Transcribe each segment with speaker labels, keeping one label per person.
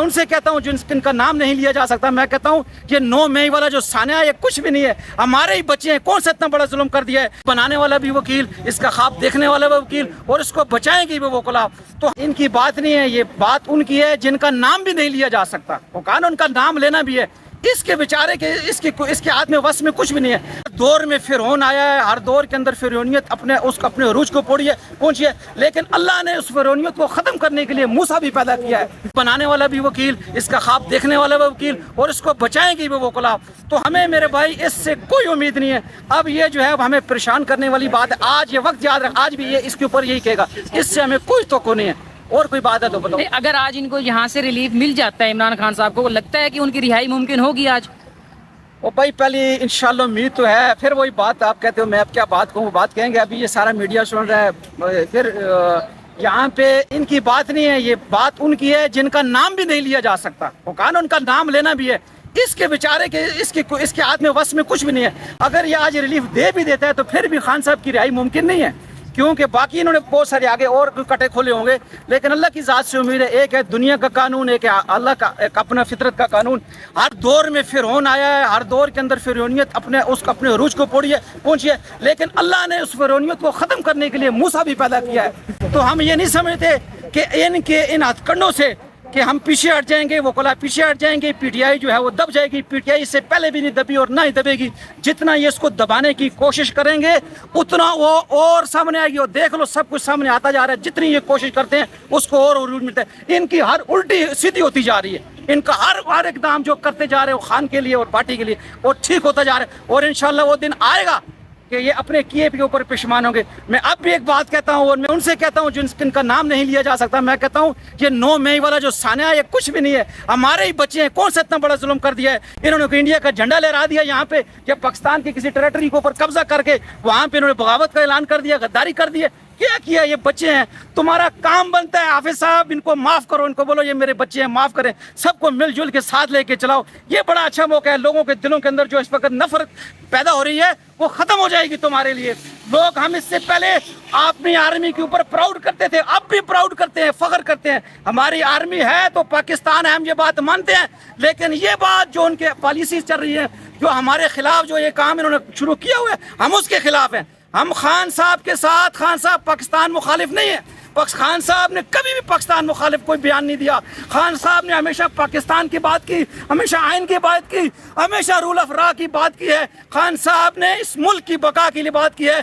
Speaker 1: ان سے کہتا ہوں جن کا نام نہیں لیا جا سکتا، میں کہتا ہوں یہ 9 مئی والا جو سانحہ ہے یہ کچھ بھی نہیں ہے، ہمارے ہی بچے ہیں، کون سا اتنا بڑا ظلم کر دیا ہے؟ بنانے والا بھی وکیل، اس کا خواب دیکھنے والا بھی وکیل، اور اس کو بچائیں گے بھی وہ وکلا۔ تو ان کی بات نہیں ہے، یہ بات ان کی ہے جن کا نام بھی نہیں لیا جا سکتا، وہ کہا ان کا نام لینا بھی ہے۔ اس کے بیچارے کے اس کے ہاتھ میں وس میں کچھ بھی نہیں ہے۔ دور میں فرعون آیا ہے، ہر دور کے اندر فرعونیت اپنے عروج کو پہنچی ہے، لیکن اللہ نے اس فرعونیت کو ختم کرنے کے لیے موسیٰ بھی پیدا کیا ہے، بنانے والا بھی وکیل، اس کا خواب دیکھنے والا بھی وکیل، اور اس کو بچائیں گے بھی وہ وکلا۔ تو ہمیں میرے بھائی اس سے کوئی امید نہیں ہے۔ اب یہ جو ہے ہمیں پریشان کرنے والی بات ہے، آج یہ وقت یاد رکھ، آج بھی یہ اس کے اوپر یہی کہے گا، اس سے ہمیں کوئی توقع نہیں ہے۔ اور کوئی بات ہے تو بتاؤ۔
Speaker 2: اگر آج ان کو یہاں سے ریلیف مل جاتا ہے عمران خان صاحب کو، لگتا ہے کہ ان کی رہائی ممکن ہوگی آج؟
Speaker 1: وہ بھائی پہلی انشاءاللہ امید تو ہے، پھر وہی بات آپ کہتے ہو میں اب کیا بات کہوں، وہ بات کہیں گے، ابھی یہ سارا میڈیا سن رہا ہے، پھر یہاں پہ ان کی بات نہیں ہے، یہ بات ان کی ہے جن کا نام بھی نہیں لیا جا سکتا، وہ کہا ان کا نام لینا بھی ہے۔ اس کے بیچارے کے اس کے ہاتھ میں وس میں کچھ بھی نہیں ہے۔ اگر یہ آج ریلیف دے بھی دیتا ہے تو پھر بھی خان صاحب کی رہائی ممکن نہیں ہے، کیونکہ باقی انہوں نے بہت سارے آگے اور کٹے کھولے ہوں گے، لیکن اللہ کی ذات سے امید ہے، ایک ہے دنیا کا قانون، ایک ہے اللہ کا ایک اپنا فطرت کا قانون۔ ہر دور میں فرعون آیا ہے، ہر دور کے اندر فرعونیت اپنے عروج کو پہنچی ہے، لیکن اللہ نے اس فرعونیت کو ختم کرنے کے لیے موسیٰ بھی پیدا کیا ہے۔ تو ہم یہ نہیں سمجھتے کہ ان ہتھ کنڈوں سے کہ ہم پیچھے ہٹ جائیں گے، وہ کلا پیچھے ہٹ جائیں گے، پی ٹی آئی جو ہے وہ دب جائے گی۔ پی ٹی آئی اس سے پہلے بھی نہیں دبی اور نہ ہی دبے گی۔ جتنا یہ اس کو دبانے کی کوشش کریں گے اتنا وہ اور سامنے آئے گی، اور دیکھ لو سب کچھ سامنے آتا جا رہا ہے۔ جتنی یہ کوشش کرتے ہیں اس کو اور عروج ملتا ہے۔ ان کی ہر الٹی سیدھی ہوتی جا رہی ہے، ان کا ہر اقدام جو کرتے جا رہے ہیں وہ خان کے لیے اور پارٹی کے لیے، اور ٹھیک ہوتا جا رہا ہے، اور انشاءاللہ وہ دن آئے گا کہ یہ اپنے کیے کے اوپر پشیمان ہوں گے۔ میں اب بھی ایک بات کہتا ہوں، اور میں ان سے کہتا ہوں جن کا نام نہیں لیا جا سکتا، میں کہتا ہوں یہ 9 مئی والا جو سانحہ ہے یہ کچھ بھی نہیں ہے، ہمارے ہی بچے ہیں، کون سا اتنا بڑا ظلم کر دیا ہے؟ انہوں نے انڈیا کا جھنڈا لہرا دیا یہاں پہ، جب پاکستان کی کسی ٹریٹری کے اوپر قبضہ کر کے وہاں پہ انہوں نے بغاوت کا اعلان کر دیا، غداری کر دی ہے۔ کیا یہ بچے ہیں، تمہارا کام بنتا ہے حافظ صاحب ان کو معاف کرو، ان کو بولو یہ میرے بچے ہیں، معاف کریں، سب کو مل جل کے ساتھ لے کے چلاؤ۔ یہ بڑا اچھا موقع ہے، لوگوں کے دلوں کے اندر جو اس وقت نفرت پیدا ہو رہی ہے وہ ختم ہو جائے گی تمہارے لیے۔ لوگ ہم اس سے پہلے اپنی آرمی کے اوپر پراؤڈ کرتے تھے، اب بھی پراؤڈ کرتے ہیں، فخر کرتے ہیں، ہماری آرمی ہے تو پاکستان ہے، ہم یہ بات مانتے ہیں۔ لیکن یہ بات جو ان کے پالیسی چل رہی ہے، جو ہمارے خلاف جو یہ کام انہوں نے شروع کیا ہوا ہے، ہم اس کے خلاف ہیں۔ ہم خان صاحب کے ساتھ، خان صاحب پاکستان مخالف نہیں ہے، خان صاحب نے کبھی بھی پاکستان مخالف کوئی بیان نہیں دیا۔ خان صاحب نے ہمیشہ پاکستان کی بات کی، ہمیشہ آئین کی بات کی، ہمیشہ رول آف لا کی بات کی ہے۔ خان صاحب نے اس ملک کی بقا کے لیے بات کی ہے،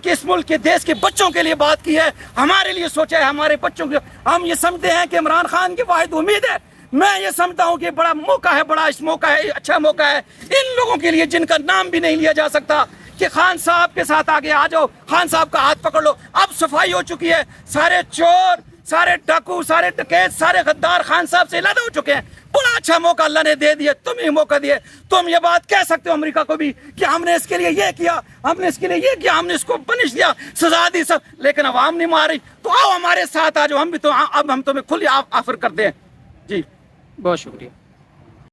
Speaker 1: اس ملک کے دیش کے بچوں کے لیے بات کی ہے، ہمارے لیے سوچا ہے، ہمارے بچوں کے۔ ہم یہ سمجھتے ہیں کہ عمران خان کی واحد امید ہے، میں یہ سمجھتا ہوں کہ بڑا موقع ہے، بڑا اس موقع ہے، اچھا موقع ہے ان لوگوں کے لیے جن کا نام بھی نہیں لیا جا سکتا، کہ خان صاحب کے ساتھ آگے آ جاؤ، خان صاحب کا ہاتھ پکڑ لو۔ اب صفائی ہو چکی ہے، سارے چور، سارے ڈاکو، سارے ڈکیت، سارے غدار خان صاحب سے علیحدہ ہو چکے ہیں۔ بڑا اچھا موقع اللہ نے دے دیا، تم ہی موقع دیے۔ تم یہ بات کہہ سکتے ہو امریکہ کو بھی کہ ہم نے اس کے لیے یہ کیا، ہم نے اس کے لیے یہ کیا، ہم نے اس کو پنش دیا، سزا دی سب، لیکن عوام نہیں ماری۔ تو آؤ ہمارے ساتھ آ جاؤ، ہم بھی تو اب ہم تمہیں کھلی آفر کرتے ہیں۔ جی
Speaker 2: بہت شکریہ۔